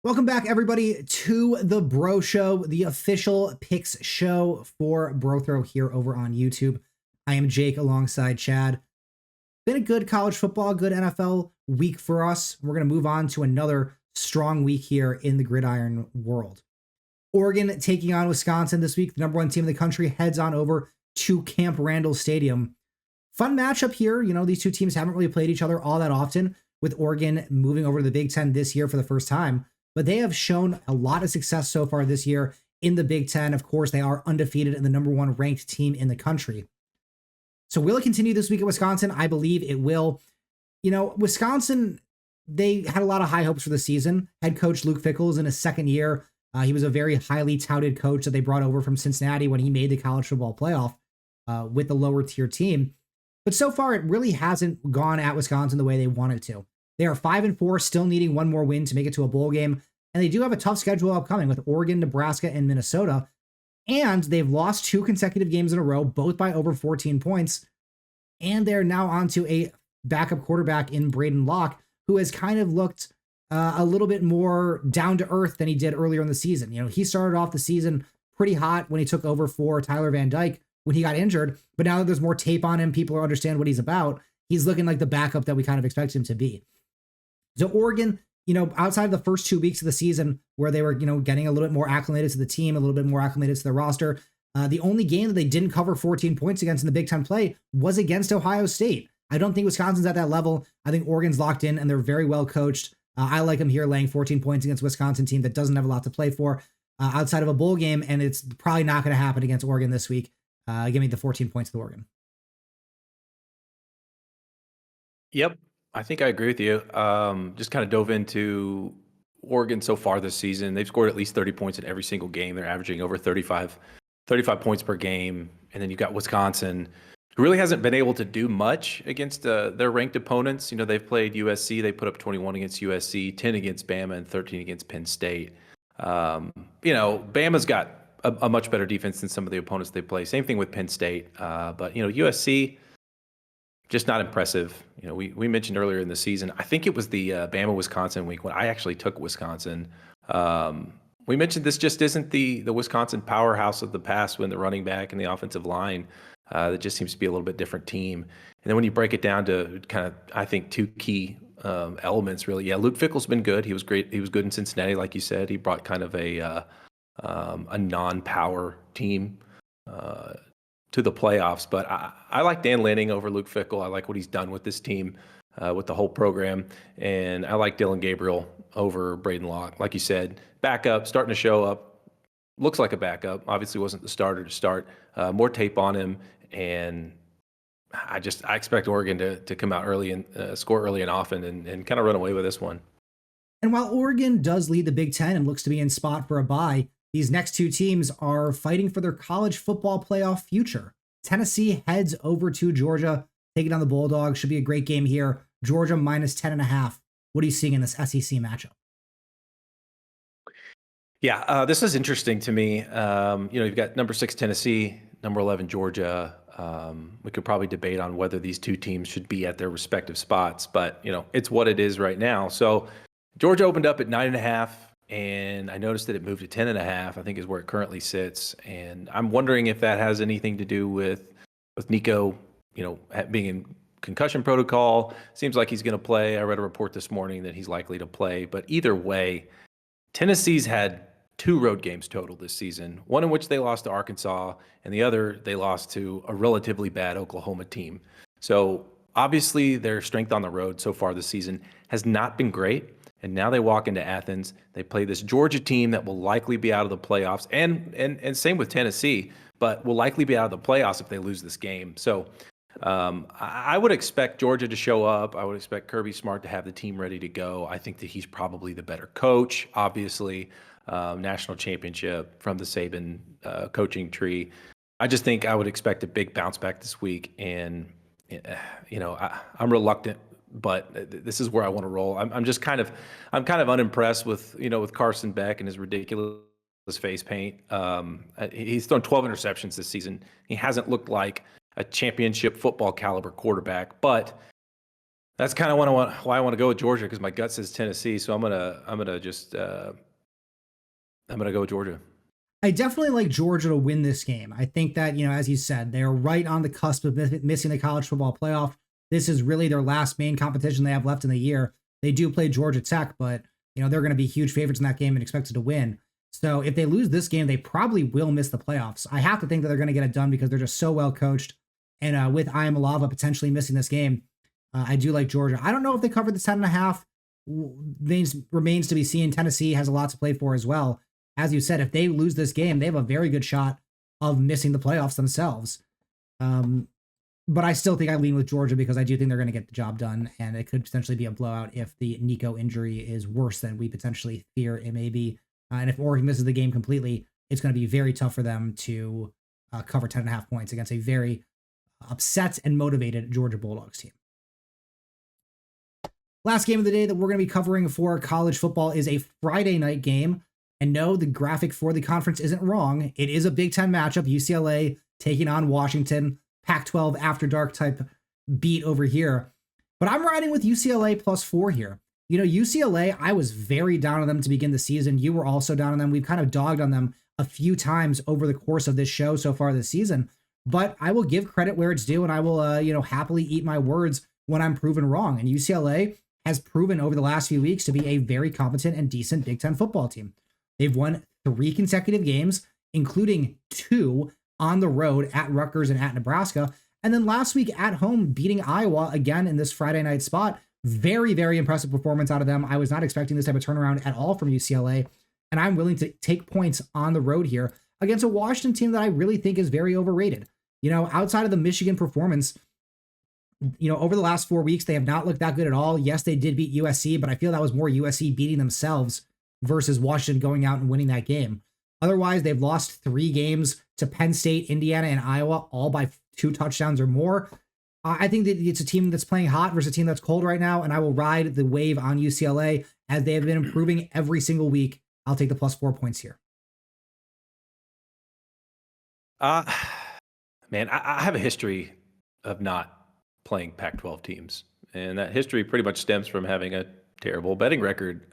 Welcome back, everybody, to the Bro Show, the official picks show for BroThrow here over on YouTube. I am Jake alongside Chad. Been a good college football, good NFL week for us. We're going to move on to another strong week here in the gridiron world. Oregon taking on Wisconsin this week. The number one team in the country heads on over to Camp Randall Stadium. Fun matchup here. You know, these two teams haven't really played each other all that often, with Oregon moving over to the Big Ten this year for the first time. But they have shown a lot of success so far this year in the Big Ten. Of course, they are undefeated and the number one ranked team in the country. So will it continue this week at Wisconsin? I believe it will. You know, Wisconsin, they had a lot of high hopes for the season. Head coach Luke Fickell in his second year. He was a very highly touted coach that they brought over from Cincinnati when he made the college football playoff with the lower tier team. But so far, it really hasn't gone at Wisconsin the way they wanted to. They are 5-4, still needing one more win to make it to a bowl game. And they do have a tough schedule upcoming with Oregon, Nebraska, and Minnesota. And they've lost 2 consecutive games in a row, both by over 14 points. And they're now onto a backup quarterback in Braden Locke, who has kind of looked a little bit more down to earth than he did earlier in the season. You know, he started off the season pretty hot when he took over for Tyler Van Dyke when he got injured. But now that there's more tape on him, people understand what he's about. He's looking like the backup that we kind of expect him to be. So Oregon, you know, outside of the first 2 weeks of the season where they were, you know, getting a little bit more acclimated to the team, a little bit more acclimated to the roster, the only game that they didn't cover 14 points against in the Big Ten play was against Ohio State. I don't think Wisconsin's at that level. I think Oregon's locked in and they're very well coached. I like them here laying 14 points against a Wisconsin team that doesn't have a lot to play for outside of a bowl game, and it's probably not going to happen against Oregon this week. Give me the 14 points to Oregon. Yep, I think I agree with you. Just kind of dove into Oregon so far this season. They've scored at least 30 points in every single game. They're averaging over 35 points per game. And then you've got Wisconsin, who really hasn't been able to do much against their ranked opponents. You know, they've played USC. They put up 21 against USC, 10 against Bama, and 13 against Penn State. You know, Bama's got a much better defense than some of the opponents they play. Same thing with Penn State. But, you know, USC, just not impressive. You know, we mentioned earlier in the season, I think it was the Bama-Wisconsin week when I actually took Wisconsin. We mentioned this just isn't the Wisconsin powerhouse of the past when the running back and the offensive line. That just seems to be a little bit different team. And then when you break it down to kind of, I think, 2 key elements, really. Yeah, Luke Fickell's been good. He was great. He was good in Cincinnati, like you said. He brought kind of a non-power team to the playoffs. But I like Dan Lanning over Luke Fickell. I like what he's done with this team, with the whole program. And I like Dylan Gabriel over Braden Locke. Like you said, backup, starting to show up. Looks like a backup. Obviously wasn't the starter to start. More tape on him. And I expect Oregon to come out early and score early and often and kind of run away with this one. And while Oregon does lead the Big Ten and looks to be in spot for a bye, these next 2 teams are fighting for their college football playoff future. Tennessee heads over to Georgia, taking on the Bulldogs. Should be a great game here. Georgia minus 10.5. What are you seeing in this SEC matchup? Yeah, this is interesting to me. You know, you've got number 6 Tennessee, number 11 Georgia. We could probably debate on whether these 2 teams should be at their respective spots, but you know, it's what it is right now. So Georgia opened up at 9.5. And I noticed that it moved to 10.5, I think is where it currently sits. And I'm wondering if that has anything to do with Nico, you know, being in concussion protocol. Seems like he's going to play. I read a report this morning that he's likely to play. But either way, Tennessee's had 2 road games total this season, one in which they lost to Arkansas, and the other they lost to a relatively bad Oklahoma team. So obviously their strength on the road so far this season has not been great. And now they walk into Athens. They play this Georgia team that will likely be out of the playoffs, and same with Tennessee, but will likely be out of the playoffs if they lose this game. So I would expect Georgia to show up. I would expect Kirby Smart to have the team ready to go. I think that he's probably the better coach, obviously. National championship from the Saban coaching tree. I just think I would expect a big bounce back this week. And, you know, I'm reluctant, but this is where I want to roll. I'm kind of unimpressed with, you know, with Carson Beck and his ridiculous face paint. He's thrown 12 interceptions this season. He hasn't looked like a championship football caliber quarterback, but That's kind of why I want to go with Georgia, because my gut says Tennessee. So I'm gonna go with Georgia. I definitely like Georgia to win this game. I think that, as you said, they're right on the cusp of missing the college football playoff. This is really their last main competition they have left in the year. They do play Georgia Tech, but they're going to be huge favorites in that game and expected to win. So if they lose this game, they probably will miss the playoffs. I have to think that they're going to get it done because they're just so well coached. And with Iamaleava potentially missing this game, I do like Georgia. I don't know if they covered the 10.5. Remains to be seen. Tennessee has a lot to play for as well. As you said, if they lose this game, they have a very good shot of missing the playoffs themselves. But I still think I lean with Georgia because I do think they're going to get the job done, and it could potentially be a blowout if the Nico injury is worse than we potentially fear it may be. And if Oregon misses the game completely, it's going to be very tough for them to cover 10.5 points against a very upset and motivated Georgia Bulldogs team. Last game of the day that we're going to be covering for college football is a Friday night game. And no, the graphic for the conference isn't wrong. It is a Big Ten matchup, UCLA taking on Washington, Pac-12 after dark type beat over here. But I'm riding with UCLA +4 here. UCLA, I was very down on them to begin the season. You were also down on them. We've kind of dogged on them a few times over the course of this show so far this season. But I will give credit where it's due, and I will, happily eat my words when I'm proven wrong. And UCLA has proven over the last few weeks to be a very competent and decent Big Ten football team. They've won 3 consecutive games, including 2 on the road at Rutgers and at Nebraska. And then last week at home, beating Iowa again in this Friday night spot. Very, very impressive performance out of them. I was not expecting this type of turnaround at all from UCLA. And I'm willing to take points on the road here against a Washington team that I really think is very overrated. Outside of the Michigan performance, over the last 4 weeks, they have not looked that good at all. Yes, they did beat USC, but I feel that was more USC beating themselves versus Washington going out and winning that game. Otherwise, they've lost 3 games to Penn State, Indiana, and Iowa, all by 2 touchdowns or more. I think that it's a team that's playing hot versus a team that's cold right now, and I will ride the wave on UCLA as they have been improving every single week. I'll take the +4 points here. Man, I have a history of not playing Pac-12 teams, and that history pretty much stems from having a terrible betting record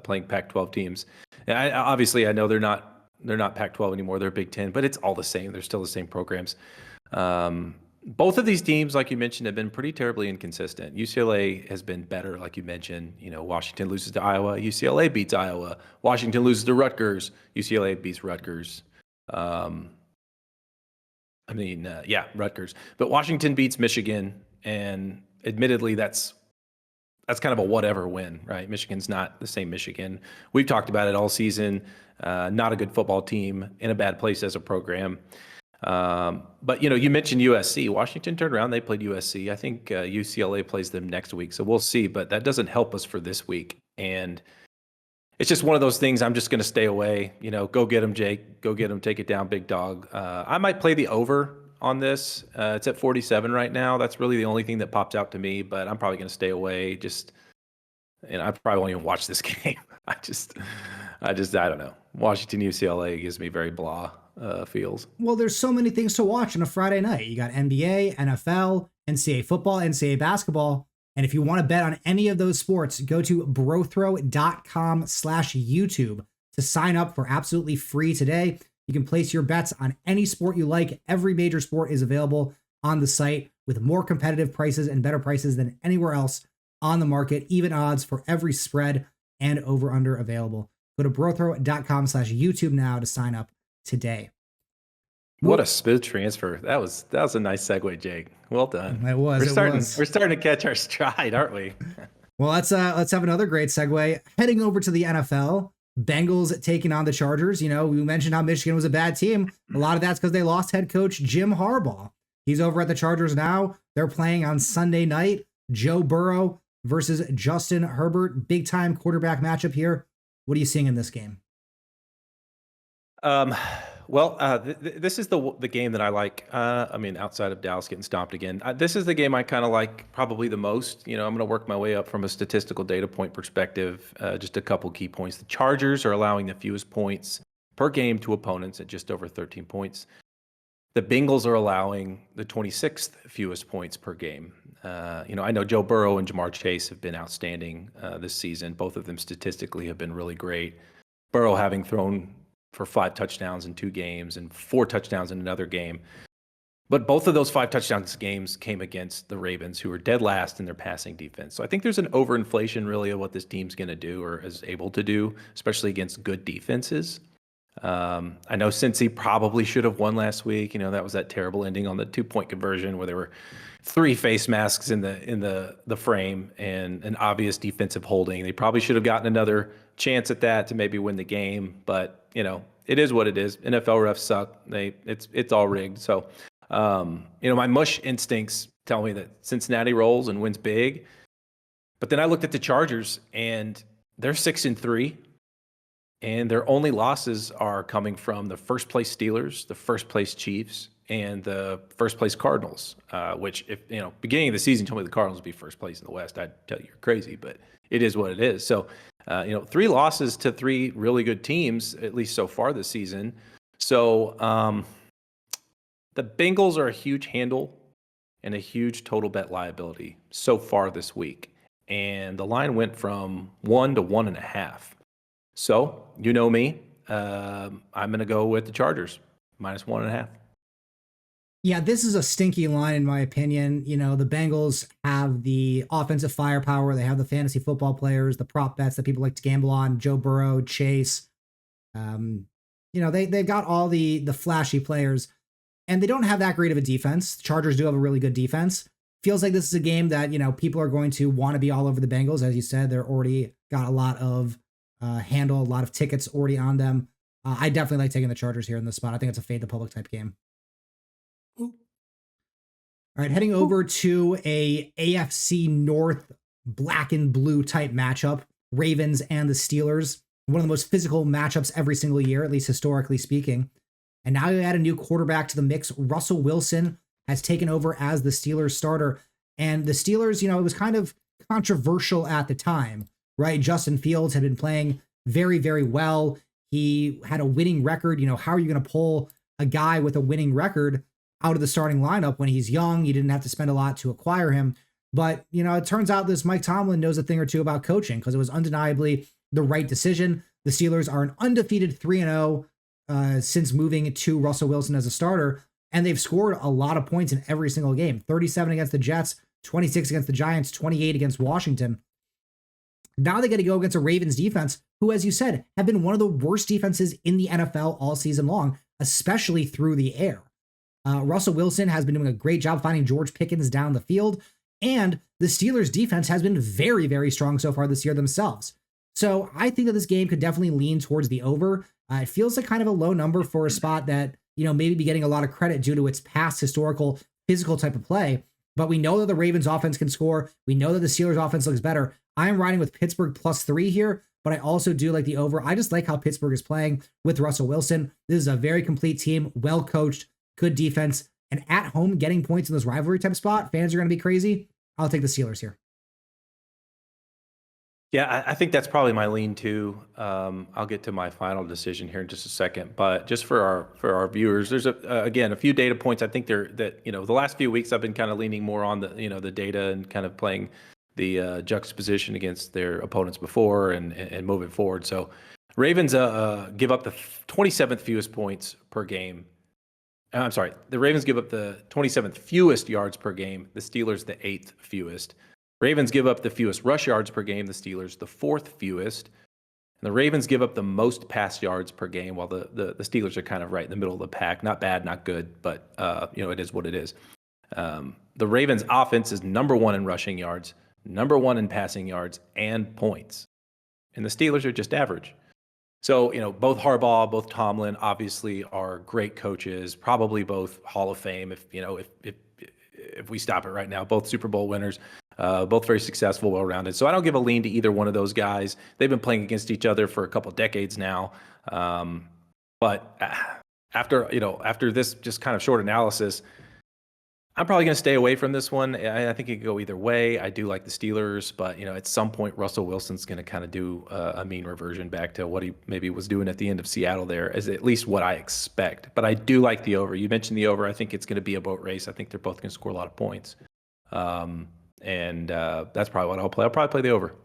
playing Pac-12 teams. And obviously, I know they're not Pac-12 anymore. They're Big Ten, but it's all the same. They're still the same programs. Both of these teams, like you mentioned, have been pretty terribly inconsistent. UCLA has been better, like you mentioned. Washington loses to Iowa. UCLA beats Iowa. Washington loses to Rutgers. UCLA beats Rutgers. Rutgers. But Washington beats Michigan, and admittedly, that's kind of a whatever win, right? Michigan's not the same Michigan. We've talked about it all season. Not a good football team, in a bad place as a program. But you mentioned USC. Washington turned around. They played USC. I think UCLA plays them next week, so we'll see. But that doesn't help us for this week. And it's just one of those things. I'm just going to stay away. Go get them, Jake. Go get them. Take it down, big dog. I might play the over on this. It's at 47 right now. That's really the only thing that popped out to me, but I'm probably going to stay away. I probably won't even watch this game. I don't know. Washington, UCLA gives me very blah feels. Well, there's so many things to watch on a Friday night. You got NBA, NFL, NCAA football, NCAA basketball. And if you want to bet on any of those sports, go to BroThrow.com/YouTube to sign up for absolutely free today. You can place your bets on any sport you like. Every major sport is available on the site with more competitive prices and better prices than anywhere else on the market. Even odds for every spread and over-under available. Go to BroThrow.com/YouTube now to sign up today. What a smooth transfer. That was a nice segue, Jake. Well done. It was. We're starting to catch our stride, aren't we? Well, let's have another great segue. Heading over to the NFL, Bengals taking on the Chargers. We mentioned how Michigan was a bad team. A lot of that's because they lost head coach Jim Harbaugh. He's over at the Chargers now. They're playing on Sunday night. Joe Burrow versus Justin Herbert. Big time quarterback matchup here. What are you seeing in this game? This is the game that I like. Outside of Dallas getting stomped again, this is the game I kind of like probably the most. I'm going to work my way up from a statistical data point perspective. Just a couple key points. The Chargers are allowing the fewest points per game to opponents at just over 13 points. The Bengals are allowing the 26th fewest points per game. I know Joe Burrow and Jamar Chase have been outstanding this season. Both of them statistically have been really great. Burrow having thrown for 5 touchdowns in 2 games and 4 touchdowns in another game. But both of those 5 touchdowns games came against the Ravens, who are dead last in their passing defense. So I think there's an overinflation really of what this team's going to do or is able to do, especially against good defenses. I know Cincy probably should have won last week. That was that terrible ending on the 2-point conversion where there were 3 face masks in the frame and an obvious defensive holding. They probably should have gotten another chance at that to maybe win the game. But it is what it is. NFL refs suck. It's all rigged. So my mush instincts tell me that Cincinnati rolls and wins big. But then I looked at the Chargers and they're 6-3. And their only losses are coming from the first place Steelers, the first place Chiefs, and the first place Cardinals, which if, beginning of the season told me the Cardinals would be first place in the West, I'd tell you you're crazy, but it is what it is. So, 3 losses to 3 really good teams, at least so far this season. So the Bengals are a huge handle and a huge total bet liability so far this week. And the line went from 1 to 1.5. So, you know me, I'm going to go with the Chargers, -1.5. Yeah, this is a stinky line in my opinion. The Bengals have the offensive firepower. They have the fantasy football players, the prop bets that people like to gamble on, Joe Burrow, Chase. They've got all the flashy players, and they don't have that great of a defense. The Chargers do have a really good defense. Feels like this is a game that, people are going to want to be all over the Bengals. As you said, they're already got a lot of handle, a lot of tickets already on them. I definitely like taking the Chargers here in this spot. I think it's a fade the public type game. All right, heading over to a AFC North black and blue type matchup, Ravens and the Steelers. One of the most physical matchups every single year, at least historically speaking. And now you add a new quarterback to the mix. Russell Wilson has taken over as the Steelers starter. And the Steelers, it was kind of controversial at the time, right? Justin Fields had been playing very, very well. He had a winning record. How are you going to pull a guy with a winning record out of the starting lineup when he's young? You didn't have to spend a lot to acquire him. But, it turns out this Mike Tomlin knows a thing or two about coaching because it was undeniably the right decision. The Steelers are an undefeated 3-0 since moving to Russell Wilson as a starter. And they've scored a lot of points in every single game. 37 against the Jets, 26 against the Giants, 28 against Washington. Now they got to go against a Ravens defense who, as you said, have been one of the worst defenses in the NFL all season long, especially through the air. Russell Wilson has been doing a great job finding George Pickens down the field, and the Steelers defense has been very, very strong so far this year themselves. So I think that this game could definitely lean towards the over. It feels like kind of a low number for a spot that, maybe be getting a lot of credit due to its past historical physical type of play. But we know that the Ravens offense can score. We know that the Steelers offense looks better. I'm riding with Pittsburgh +3 here, but I also do like the over. I just like how Pittsburgh is playing with Russell Wilson. This is a very complete team, well coached, good defense, and at home getting points in this rivalry type spot. Fans are going to be crazy. I'll take the Steelers here. Yeah, I think that's probably my lean too. I'll get to my final decision here in just a second, but just for our viewers, there's again a few data points. I think the last few weeks I've been kind of leaning more on the data and kind of playing the juxtaposition against their opponents before and moving forward. So Ravens give up the 27th fewest points per game. I'm sorry, the Ravens give up the 27th fewest yards per game. The Steelers the 8th fewest. Ravens give up the fewest rush yards per game, the Steelers the 4th fewest. And the Ravens give up the most pass yards per game, while the Steelers are kind of right in the middle of the pack. Not bad, not good, but it is what it is. The Ravens offense is number 1 in rushing yards, number 1 in passing yards, and points. And the Steelers are just average. So, both Harbaugh, both Tomlin obviously are great coaches, probably both Hall of Fame if we stop it right now, both Super Bowl winners. Both very successful, well-rounded. So I don't give a lean to either one of those guys. They've been playing against each other for a couple of decades now. But after this just kind of short analysis, I'm probably going to stay away from this one. I think it could go either way. I do like the Steelers, but at some point Russell Wilson's going to kind of do a mean reversion back to what he maybe was doing at the end of Seattle. There is at least what I expect. But I do like the over. You mentioned the over. I think it's going to be a boat race. I think they're both going to score a lot of points, and that's probably what I'll play. I'll probably play the over.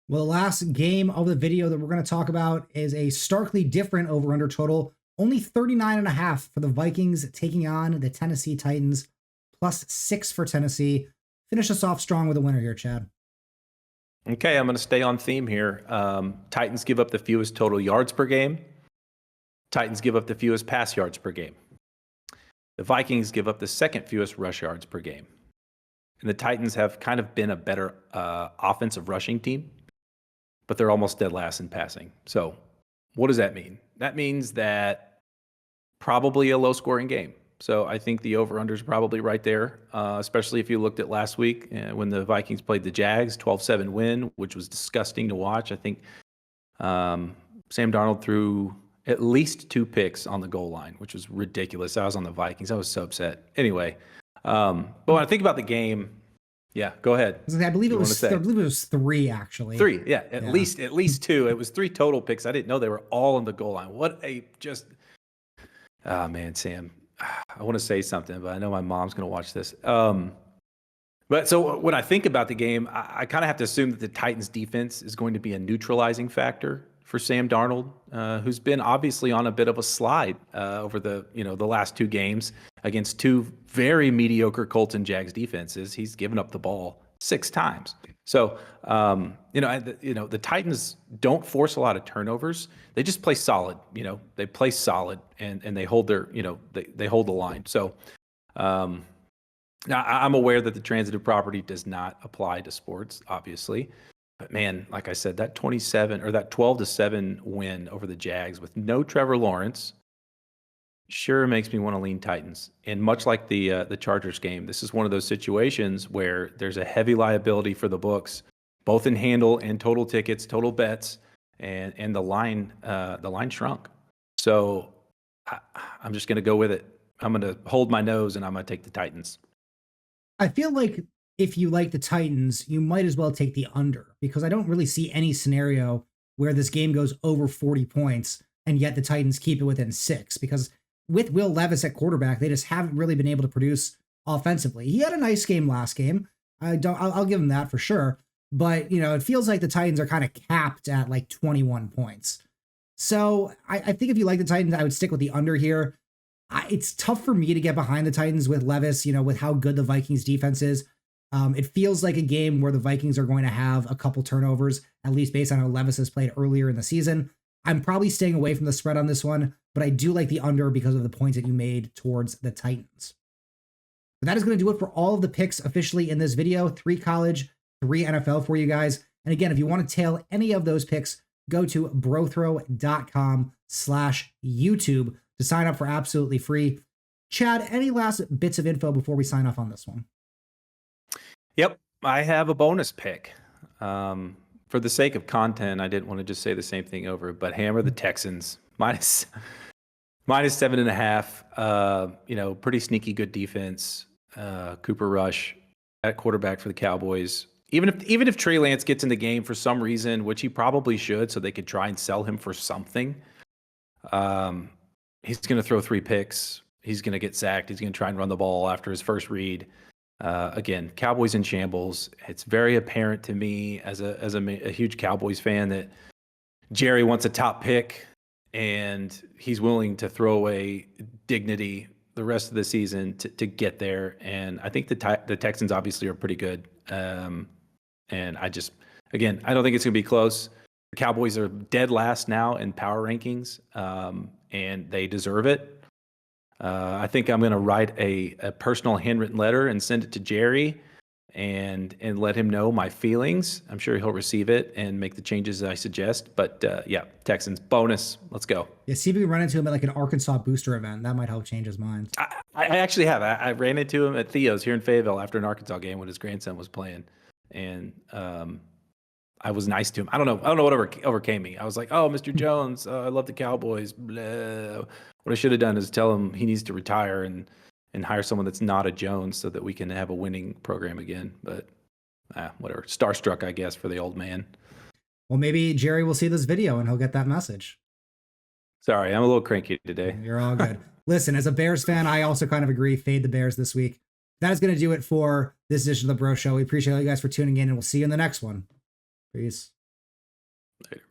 Well, the last game of the video that we're going to talk about is a starkly different over-under total. Only 39.5 for the Vikings taking on the Tennessee Titans, +6 for Tennessee. Finish us off strong with a winner here, Chad. Okay, I'm going to stay on theme here. Titans give up the fewest total yards per game. Titans give up the fewest pass yards per game. The Vikings give up the second fewest rush yards per game. And the Titans have kind of been a better offensive rushing team, but they're almost dead last in passing. So what does that mean? That means that probably a low-scoring game. So I think the over-under is probably right there, especially if you looked at last week when the Vikings played the Jags, 12-7 win, which was disgusting to watch. I think Sam Darnold threw at least 2 picks on the goal line, which was ridiculous. I was on the Vikings. I was so upset. Anyway, but when I think about the game, yeah, go ahead. I believe it was 3 actually. 3, yeah, at least 2. It was 3 total picks. I didn't know they were all on the goal line. Oh man, Sam, I want to say something, but I know my mom's going to watch this. But so when I think about the game, I kind of have to assume that the Titans defense is going to be a neutralizing factor for Sam Darnold, who's been obviously on a bit of a slide over the last 2 games against 2 very mediocre Colts and Jags defenses. He's given up the ball 6 times. So the Titans don't force a lot of turnovers. They just play solid. They play solid and they hold their they hold the line. So now I'm aware that the transitive property does not apply to sports, obviously. But man, like I said, that 12-7 win over the Jags with no Trevor Lawrence sure makes me want to lean Titans. And much like the Chargers game, this is one of those situations where there's a heavy liability for the books, both in handle and total tickets, total bets, and the line shrunk. So I'm just going to go with it. I'm going to hold my nose and I'm going to take the Titans. I feel like if you like the Titans, you might as well take the under, because I don't really see any scenario where this game goes over 40 points and yet the Titans keep it within 6, because with Will Levis at quarterback, they just haven't really been able to produce offensively. He had a nice game last game. I'll give him that for sure. But, it feels like the Titans are kind of capped at like 21 points. So I think if you like the Titans, I would stick with the under here. It's tough for me to get behind the Titans with Levis, with how good the Vikings defense is. It feels like a game where the Vikings are going to have a couple turnovers, at least based on how Levis has played earlier in the season. I'm probably staying away from the spread on this one, but I do like the under because of the points that you made towards the Titans. But that is going to do it for all of the picks officially in this video. 3 college, 3 NFL for you guys. And again, if you want to tail any of those picks, go to brothrow.com/YouTube to sign up for absolutely free. Chad, any last bits of info before we sign off on this one? Yep, I have a bonus pick. For the sake of content, I didn't want to just say the same thing over, but hammer the Texans minus 7.5. Pretty sneaky good defense. Cooper Rush at quarterback for the Cowboys. Even if Trey Lance gets in the game for some reason, which he probably should, so they could try and sell him for something. He's going to throw 3 picks. He's going to get sacked. He's going to try and run the ball after his first read. Again, Cowboys in shambles. It's very apparent to me as a huge Cowboys fan that Jerry wants a top pick and he's willing to throw away dignity the rest of the season to get there. And I think the Texans obviously are pretty good. And I don't think it's going to be close. The Cowboys are dead last now in power rankings, and they deserve it. I think I'm going to write a personal handwritten letter and send it to Jerry and let him know my feelings. I'm sure he'll receive it and make the changes I suggest. But Texans bonus. Let's go. Yeah, see if we can run into him at like an Arkansas booster event. That might help change his mind. I actually have. I ran into him at Theo's here in Fayetteville after an Arkansas game when his grandson was playing, and I was nice to him. I don't know what overcame me. I was like, "Oh, Mr. Jones, I love the Cowboys." Blah. What I should have done is tell him he needs to retire and and hire someone that's not a Jones so that we can have a winning program again. But whatever. Starstruck, I guess, for the old man. Well, maybe Jerry will see this video and he'll get that message. Sorry, I'm a little cranky today. You're all good. Listen, as a Bears fan, I also kind of agree. Fade the Bears this week. That is going to do it for this edition of the Bro Show. We appreciate all you guys for tuning in, and we'll see you in the next one. Peace. Later.